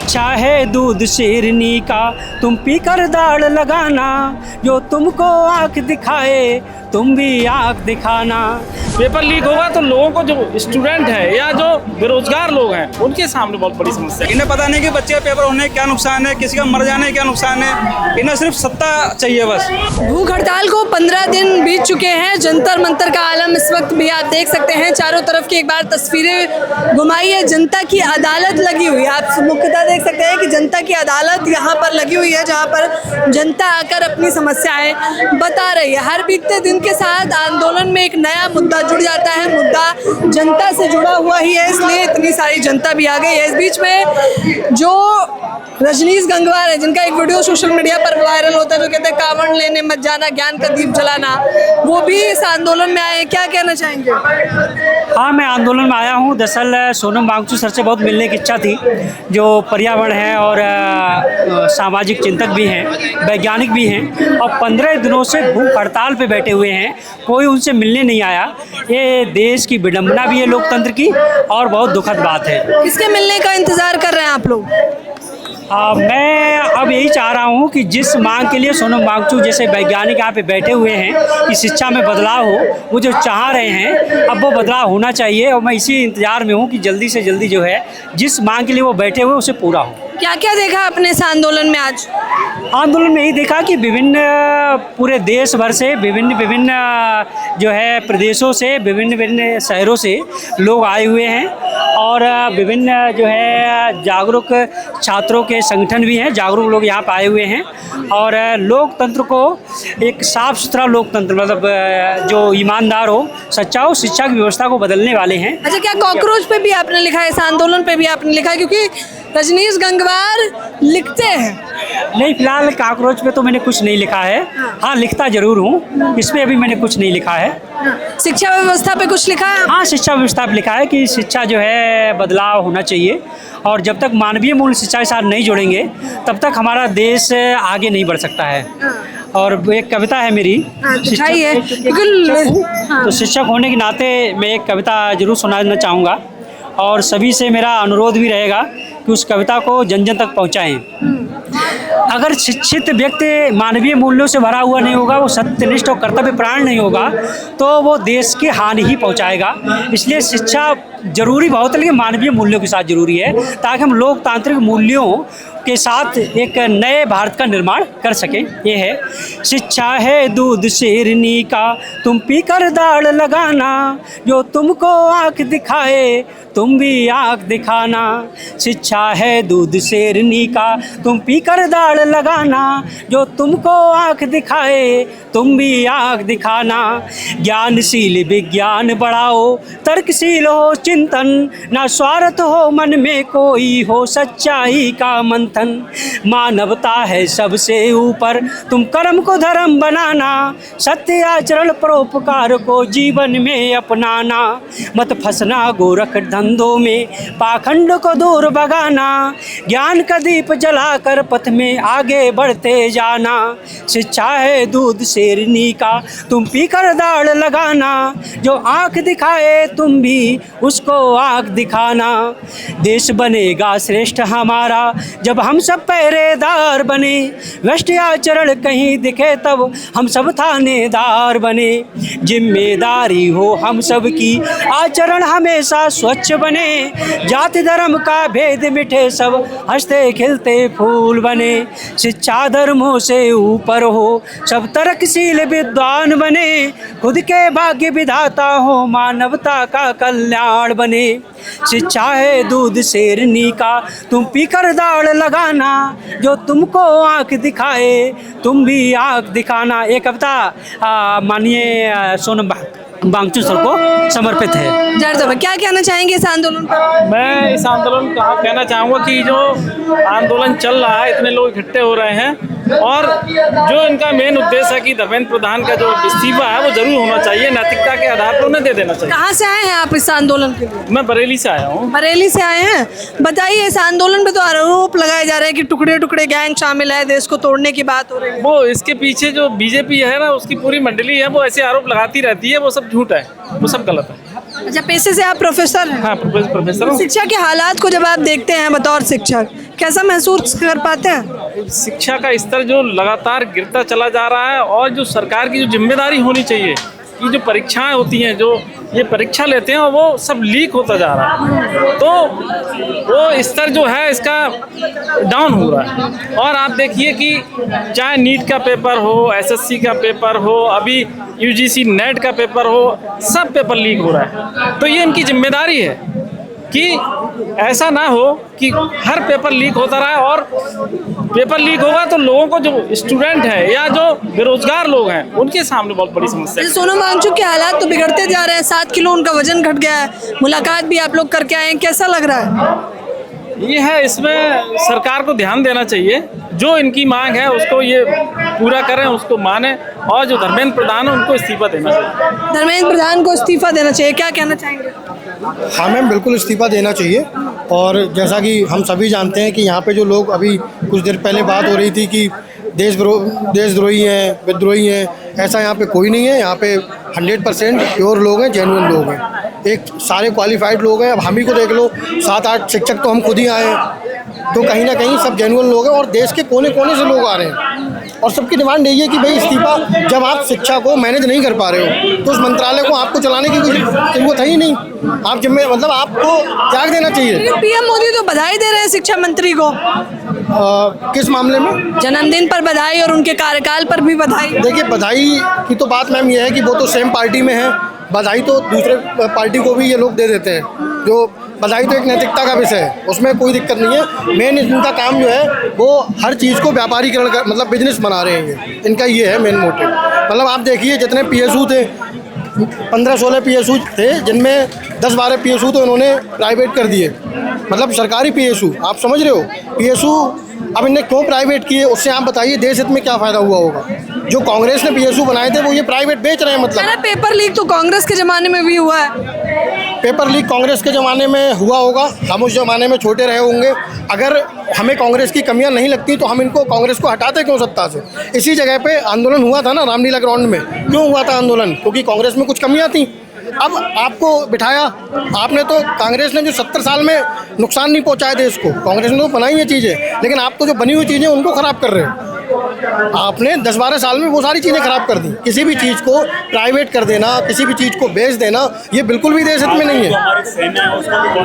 शिक्षा है दूध शेरनी का, तुम पीकर दाढ़ लगाना, जो तुमको आँख दिखाए तुम भी आँख दिखाना। पेपर लीक होगा तो लोगों को, जो स्टूडेंट है या जो बेरोजगार लोग हैं, उनके सामने बहुत बड़ी समस्या है। इन्हें पता नहीं कि बच्चे का पेपर होने क्या नुकसान है, किसी का मर जाने क्या नुकसान है। इन्हें सिर्फ सत्ता चाहिए बस। भूख हड़ताल को 15 दिन बीत चुके हैं। जंतर मंतर का आलम इस वक्त भी आप देख सकते हैं। चारों तरफ की एक बार तस्वीरें घुमाई है। जनता की अदालत लगी हुई है। आप मुख्यतः देख सकते हैं कि जनता की अदालत यहाँ पर लगी हुई है, जहाँ पर जनता आकर अपनी समस्याएं बता रही है। हर बीतते दिन के साथ आंदोलन में एक नया मुद्दा जुड़ जाता है। मुद्दा जनता से जुड़ा हुआ ही है, इसलिए इतनी सारी जनता भी आ गई है। इस बीच में जो रजनीश गंगवार है, जिनका एक वीडियो सोशल मीडिया पर वायरल होता है, जो कहते हैं कावड़ लेने मत जाना, ज्ञान का दीप जलाना, वो भी इस आंदोलन में आए हैं। क्या कहना चाहेंगे? हाँ, मैं आंदोलन में आया हूँ। दरअसल सोनम वांगचुक सर से बहुत मिलने की इच्छा थी, जो पर्यावरण है और सामाजिक चिंतक भी हैं, वैज्ञानिक भी हैं, और 15 दिनों से भूख हड़ताल पे बैठे हुए हैं। कोई उनसे मिलने नहीं आया। ये देश की विडंबना भी है लोकतंत्र की, और बहुत दुखद बात है। किसके मिलने का इंतजार कर रहे हैं आप लोग? मैं अब यही चाह रहा हूँ कि जिस मांग के लिए सोनम वांगचुक जैसे वैज्ञानिक यहाँ पे बैठे हुए हैं कि शिक्षा में बदलाव हो, वो जो चाह रहे हैं, अब वो बदलाव होना चाहिए। और मैं इसी इंतजार में हूँ कि जल्दी से जल्दी जो है जिस मांग के लिए वो बैठे हुए उसे पूरा हो। क्या क्या देखा आपने इस आंदोलन में आज? आंदोलन में यही देखा कि विभिन्न पूरे देश भर से विभिन्न जो है प्रदेशों से, विभिन्न शहरों से लोग आए हुए हैं, और विभिन्न जो है जागरूक छात्रों के संगठन भी हैं, जागरूक लोग यहाँ पर आए हुए हैं। और लोकतंत्र को एक साफ सुथरा लोकतंत्र, मतलब जो ईमानदार हो, सच्चा हो, शिक्षा की व्यवस्था को बदलने वाले हैं। अच्छा, क्या कॉकरोच पे भी आपने लिखा है, इस आंदोलन पे भी आपने लिखा है? क्योंकि रजनीश गंगवार लिखते हैं। नहीं, फिलहाल कॉकरोच पे तो मैंने कुछ नहीं लिखा है। हाँ, लिखता जरूर हूँ, इस पर अभी मैंने कुछ नहीं लिखा है। शिक्षा व्यवस्था पे कुछ लिखा है? हाँ, शिक्षा व्यवस्था पे लिखा है कि शिक्षा जो है बदलाव होना चाहिए, और जब तक मानवीय मूल्य शिक्षा के साथ नहीं जुड़ेंगे तब तक हमारा देश आगे नहीं बढ़ सकता है। और एक कविता है मेरी, तो शिक्षक होने के नाते मैं एक कविता जरूर सुनाना चाहूँगा, और सभी से मेरा अनुरोध भी रहेगा कि उस कविता को जन जन तक पहुँचाएं। अगर शिक्षित व्यक्ति मानवीय मूल्यों से भरा हुआ नहीं होगा, वो सत्यनिष्ठ और कर्तव्य प्राण नहीं होगा, तो वो देश की हानि ही पहुंचाएगा। इसलिए शिक्षा जरूरी बहुत है, लेकिन मानवीय मूल्यों के साथ जरूरी है, ताकि हम लोकतांत्रिक मूल्यों के साथ एक नए भारत का निर्माण कर सकें। ये है शिक्षा है दूध शेरनी का, तुम पीकर दाढ़ लगाना, जो तुमको आँख दिखाए तुम भी आँख दिखाना। शिक्षा है दूध शेरनी का, तुम पीकर दाढ़ लगाना, जो तुमको आँख दिखाए तुम भी आँख दिखाना। ज्ञानशील विज्ञान बढ़ाओ, तर्कशील हो चिंतन, ना स्वार्थ हो मन में कोई, हो सच्चाई का मंथन। मानवता है सबसे ऊपर, तुम कर्म को धर्म बनाना, सत्य आचरण परोपकार को जीवन में अपनाना। मत फंसना गोरख धंधों में, पाखंड को दूर भगाना, ज्ञान का दीप जलाकर पथ में आगे बढ़ते जाना। शिक्षा है दूध शेरनी का, तुम पीकर दाढ़ लगाना, जो आँख दिखाए तुम भी उसको आँख दिखाना। देश बनेगा श्रेष्ठ हमारा जब हम सब पहरेदार बने, भ्रष्ट आचरण कहीं दिखे तब हम सब थानेदार बने। जिम्मेदारी हो हम सब की, आचरण हमेशा स्वच्छ बने, जाति धर्म का भेद मिटे सब हंसते खिलते फूल बने। शिक्षा धर्मों से ऊपर हो, सब तर्कशील विद्वान बने, खुद के भाग्य विधाता हो, मानवता का कल्याण बने। शिक्षा है दूध शेरनी का, तुम पीकर दाढ़ लगाना, जो तुमको आँख दिखाए तुम भी आँख दिखाना। ये कविता माननीय सोनम वांगचुक सर को समर्पित है। क्या कहना चाहेंगे इस आंदोलन पर? मैं इस आंदोलन का कहना चाहूँगा कि जो आंदोलन चल रहा है, इतने लोग इकट्ठे हो रहे हैं, और जो इनका मेन उद्देश्य है कि धर्मेंद्र प्रधान का जो इस्तीफा है वो जरूर होना चाहिए, नैतिकता के आधार पर उन्हें दे देना चाहिए। कहाँ से आए हैं आप इस आंदोलन के लिए? मैं बरेली से आया हूँ। बरेली से आए हैं। बताइए, इस आंदोलन पे तो आरोप लगाए जा रहे हैं कि टुकड़े टुकड़े गैंग शामिल है, देश को तोड़ने की बात हो रही है। वो इसके पीछे जो बीजेपी है ना, उसकी पूरी मंडली है, वो ऐसे आरोप लगाती रहती है, वो सब झूठ है, वो सब गलत है। अच्छा, पेशे से आप प्रोफेसर हैं? हाँ, प्रोफेसर हूँ। शिक्षा के हालात को जब आप देखते हैं बतौर शिक्षक, कैसा महसूस कर पाते हैं? शिक्षा का स्तर जो लगातार गिरता चला जा रहा है, और जो सरकार की जो जिम्मेदारी होनी चाहिए कि जो परीक्षाएं होती हैं, जो ये परीक्षा लेते हैं, वो सब लीक होता जा रहा है, तो वो स्तर जो है इसका डाउन हो रहा है। और आप देखिए कि चाहे नीट का पेपर हो, एसएससी का पेपर हो, अभी यूजीसी नेट का पेपर हो, सब पेपर लीक हो रहा है। तो ये इनकी जिम्मेदारी है कि ऐसा ना हो कि हर पेपर लीक होता रहा, और पेपर लीक होगा तो लोगों को, जो स्टूडेंट है या जो बेरोजगार लोग हैं, उनके सामने बहुत बड़ी समस्या है। सोनम वांगचुक के हालात तो बिगड़ते जा रहे हैं, 7 किलो उनका वजन घट गया है, मुलाकात भी आप लोग करके आए हैं, कैसा लग रहा है? ये है, इसमें सरकार को ध्यान देना चाहिए, जो इनकी मांग है उसको ये पूरा करें, उसको माने, और जो धर्मेंद्र प्रधान है उनको इस्तीफा देना चाहिए। धर्मेंद्र प्रधान को इस्तीफा देना चाहिए, क्या कहना चाहेंगे? हाँ मैम, बिल्कुल इस्तीफा देना चाहिए। और जैसा कि हम सभी जानते हैं कि यहाँ पे जो लोग, अभी कुछ देर पहले बात हो रही थी कि देशद्रोही हैं, विद्रोही हैं, ऐसा यहाँ पे कोई नहीं है। यहाँ पे 100% प्योर लोग हैं, जेन्युइन लोग हैं, एक सारे क्वालिफाइड लोग हैं। अब हम ही को देख लो, 7-8 शिक्षक तो हम खुद ही आए हैं, तो कहीं ना कहीं सब जेन्युइन लोग हैं, और देश के कोने कोने से लोग आ रहे हैं, और सबकी डिमांड यही है कि भाई इस्तीफा, जब आप शिक्षा को मैनेज नहीं कर पा रहे हो तो उस मंत्रालय को आपको चलाने की कोई जरूरत है ही नहीं। आप मतलब आपको त्याग देना चाहिए। पीएम मोदी तो बधाई दे रहे हैं शिक्षा मंत्री को, किस मामले में? जन्मदिन पर बधाई और उनके कार्यकाल पर भी बधाई। देखिए, बधाई की तो बात मैम ये है कि वो तो सेम पार्टी में है, बधाई तो दूसरे पार्टी को भी ये लोग दे देते हैं। जो बधाई तो एक नैतिकता का विषय है, उसमें कोई दिक्कत नहीं है। मेन इनका काम जो है वो हर चीज़ को व्यापारीकरण कर, मतलब बिजनेस बना रहे हैं, इनका ये है मेन मोटिव। मतलब आप देखिए, जितने PSU थे, 15-16 PSU थे, जिनमें 10-12 PSU तो इन्होंने प्राइवेट कर दिए, मतलब सरकारी PSU। आप समझ रहे हो, PSU अब इन्हें क्यों प्राइवेट किए, उससे आप बताइए देश हित में क्या फ़ायदा हुआ होगा। जो कांग्रेस ने PSU बनाए थे वो ये प्राइवेट बेच रहे हैं। मतलब पेपर लीक तो कांग्रेस के ज़माने में भी हुआ है। पेपर लीक कांग्रेस के ज़माने में हुआ होगा, हम उस ज़माने में छोटे रहे होंगे। अगर हमें कांग्रेस की कमियां नहीं लगती तो हम इनको, कांग्रेस को हटाते क्यों सत्ता से? इसी जगह पे आंदोलन हुआ था ना, रामलीला ग्राउंड में। क्यों हुआ था आंदोलन? क्योंकि कांग्रेस में कुछ कमियां थी। अब आपको बिठाया आपने, तो कांग्रेस ने जो 70 साल में नुकसान नहीं पहुंचाया देश को, कांग्रेस ने तो बनाई है चीज़ें, लेकिन आप तो जो बनी हुई चीज़ें उनको ख़राब कर रहे हो। आपने 10-12 साल में वो सारी चीज़ें खराब कर दी। किसी भी चीज़ को प्राइवेट कर देना, किसी भी चीज़ को बेच देना, ये बिल्कुल भी देश हित में नहीं है।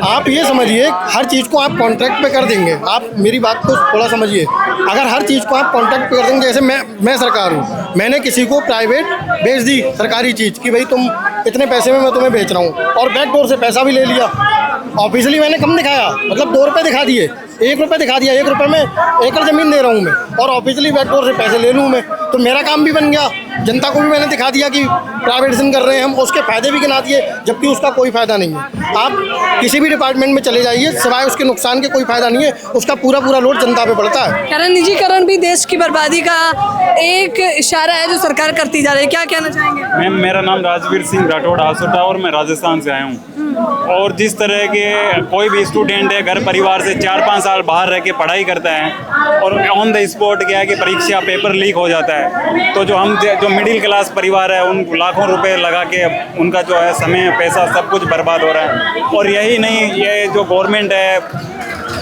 आप ये समझिए, हर चीज़ को आप कॉन्ट्रैक्ट पे कर देंगे। आप मेरी बात को थोड़ा समझिए, अगर हर चीज़ को आप कॉन्ट्रैक्ट पे कर देंगे, जैसे मैं सरकार हूँ, मैंने किसी को प्राइवेट बेच दी सरकारी चीज़ कि भाई तुम इतने पैसे में मैं तुम्हें बेच रहा हूँ, और बैकडोर से पैसा भी ले लिया। ऑफिशियली मैंने कम दिखाया, मतलब 2 रुपये दिखा दिए, 1 रुपये दिखा दिया, 1 रुपये में एकड़ ज़मीन दे रहा हूँ मैं, और ऑफिशियली बैकडोर से पैसे ले लूँ मैं, तो मेरा काम भी बन गया। जनता को भी मैंने दिखा दिया कि प्राइवेटाइजेशन कर रहे हैं हम, उसके फ़ायदे भी गिना दिए, जबकि उसका कोई फ़ायदा नहीं है। आप किसी भी डिपार्टमेंट में चले जाइए, सिवाय उसके नुकसान के कोई फ़ायदा नहीं है, उसका पूरा लोड जनता पे पड़ता है। निजीकरण भी देश की बर्बादी का एक इशारा है जो सरकार करती जा रही है, क्या कहना चाहेंगे? मैम, मेरा नाम राजवीर सिंह राठौड़ आसोटा, और मैं राजस्थान से आया हूँ। और जिस तरह के कोई भी स्टूडेंट है, घर परिवार से 4-5 साल बाहर रह के पढ़ाई करता है, और ऑन द स्पॉट क्या है कि परीक्षा पेपर लीक हो जाता है, तो जो मिडिल क्लास परिवार है, उन लाखों रुपए लगा के उनका जो है समय, पैसा, सब कुछ बर्बाद हो रहा है। और यही नहीं, ये जो गवर्नमेंट है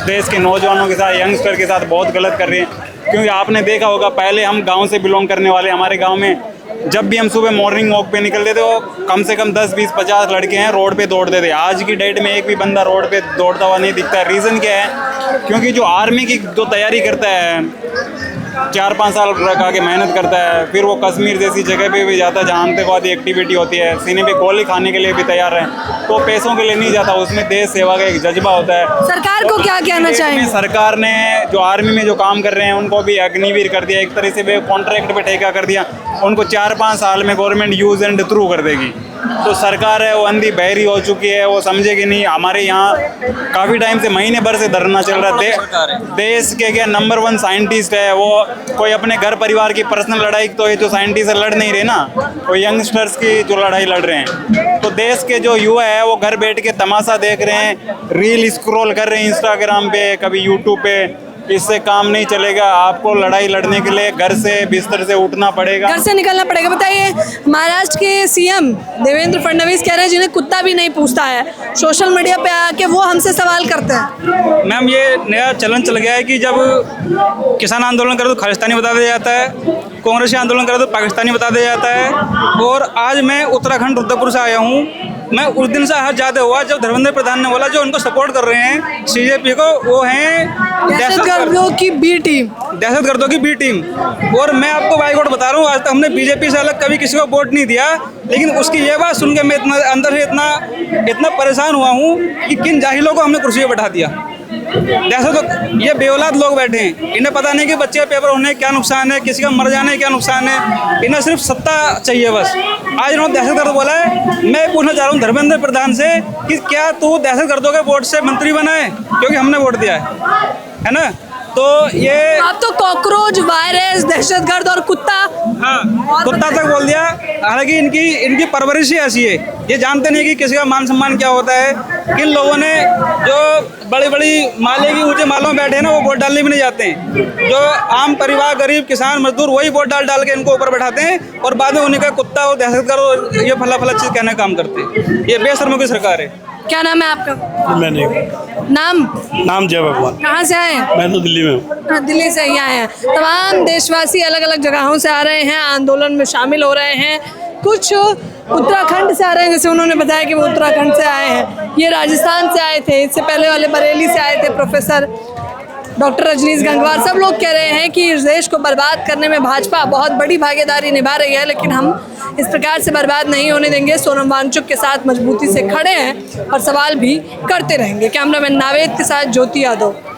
देश के नौजवानों के साथ, यंगस्टर के साथ बहुत गलत कर रही है। क्योंकि आपने देखा होगा, पहले हम गांव से बिलोंग करने वाले, हमारे गांव में जब भी हम सुबह मॉर्निंग वॉक पे निकलते थे, वो कम से कम 10, 20, 50 लड़के हैं रोड पे दौड़ते थे। आज की डेट में एक भी बंदा रोड पे दौड़ता हुआ नहीं दिखता है। रीज़न क्या है? क्योंकि जो आर्मी की जो तैयारी करता है, 4-5 साल लगा के मेहनत करता है, फिर वो कश्मीर जैसी जगह पे भी जाता है जहाँ आतंकवादी एक्टिविटी होती है, सीने पे गोली खाने के लिए भी तैयार है, तो पैसों के लिए नहीं जाता, उसमें देश सेवा का एक जज्बा होता है। सरकार को क्या कहना चाहिए? सरकार ने जो आर्मी में जो काम कर रहे हैं उनको भी अग्निवीर कर दिया, एक तरह से वे कॉन्ट्रैक्ट पे ठेका कर दिया, उनको 4-5 साल में गवर्नमेंट यूज एंड थ्रू कर देगी। तो सरकार है वो अंधी बहरी हो चुकी है, वो समझेगी नहीं। हमारे यहाँ काफ़ी टाइम से, महीने भर से धरना चल रहा है। देश के क्या नंबर 1 साइंटिस्ट है वो, कोई अपने घर परिवार की पर्सनल लड़ाई तो ये जो साइंटिस्ट लड़ नहीं रहे ना, वो यंगस्टर्स की जो लड़ाई लड़ रहे हैं। तो देश के जो युवा है वो घर बैठ के तमाशा देख रहे हैं, रील स्क्रॉल कर रहे हैं इंस्टाग्राम पे, कभी यूट्यूब पे, इससे काम नहीं चलेगा। आपको लड़ाई लड़ने के लिए घर से बिस्तर से उठना पड़ेगा, घर से निकलना पड़ेगा। बताइए, महाराष्ट्र के सीएम देवेंद्र फडणवीस कह रहे हैं जिन्हें कुत्ता भी नहीं पूछता है, सोशल मीडिया पे आके वो हमसे सवाल करते हैं। मैम ये नया चलन चल गया है कि जब किसान आंदोलन करे तो खालिस्तानी बता दिया जाता है, कांग्रेसी आंदोलन करे तो पाकिस्तानी बता दिया जाता है। और आज मैं उत्तराखंड रुद्रपुर से आया हूँ। मैं उस दिन से हद ज़्यादा हुआ जब धर्मेंद्र प्रधान ने बोला जो उनको सपोर्ट कर रहे हैं CJP को, वो हैं दहशतगर्दों की बी टीम। दहशतगर्दों की बी टीम। और मैं आपको बाइकआउट बता रहा हूँ, आज तक हमने बीजेपी से अलग कभी किसी को वोट नहीं दिया, लेकिन उसकी ये बात सुन के मैं इतना अंदर से इतना परेशान हुआ हूँ कि किन जाहिलों को हमने कुर्सी पर बैठा दिया। दहशत, ये बेऔलाद लोग बैठे हैं, इन्हें पता नहीं कि बच्चे पेपर होने क्या नुकसान है, किसी का मर जाने क्या नुकसान है, इन्हें सिर्फ सत्ता चाहिए बस। आज इन्होंने दहशतगर्द बोला है। मैं पूछना चाह रहा हूँ धर्मेंद्र प्रधान से कि क्या तू दहशतगर्दों के वोट से मंत्री बना है, क्योंकि हमने वोट दिया है ना। तो ये आप तो कॉकरोच, वायरस, दहशतगर्द और कुत्ता, हाँ कुत्ता तक बोल दिया। हालांकि इनकी परवरिश ही ऐसी है, ये जानते नहीं कि किसी का मान सम्मान क्या होता है। किन लोगों ने जो बड़ी बड़ी माले की ऊंचे मालों में बैठे हैं ना, वो वोट डालने भी नहीं जाते हैं। जो आम परिवार, गरीब किसान मजदूर, वही वोट डाल के इनको ऊपर बैठाते हैं और बाद में उन्हीं का कुत्ता और दहशतगर्द और ये फला चीज़ कहने का काम करते हैं। ये बेशर्मों की सरकार है। क्या नाम है आपका? मैंने नाम जय भगवान। कहाँ से आए हैं? मैं तो दिल्ली में हूँ। हाँ, दिल्ली से ही आए हैं। तमाम देशवासी अलग अलग जगहों से आ रहे हैं, आंदोलन में शामिल हो रहे हैं। कुछ उत्तराखंड से आ रहे हैं, जैसे उन्होंने बताया कि वो उत्तराखंड से आए हैं। ये राजस्थान से आए थे, इससे पहले वाले बरेली से आए थे प्रोफेसर डॉक्टर रजनीश गंगवार। सब लोग कह रहे हैं कि इस देश को बर्बाद करने में भाजपा बहुत बड़ी भागीदारी निभा रही है, लेकिन हम इस प्रकार से बर्बाद नहीं होने देंगे। सोनम वांगचुक के साथ मजबूती से खड़े हैं और सवाल भी करते रहेंगे। कैमरामैन नावेद के साथ ज्योति यादव।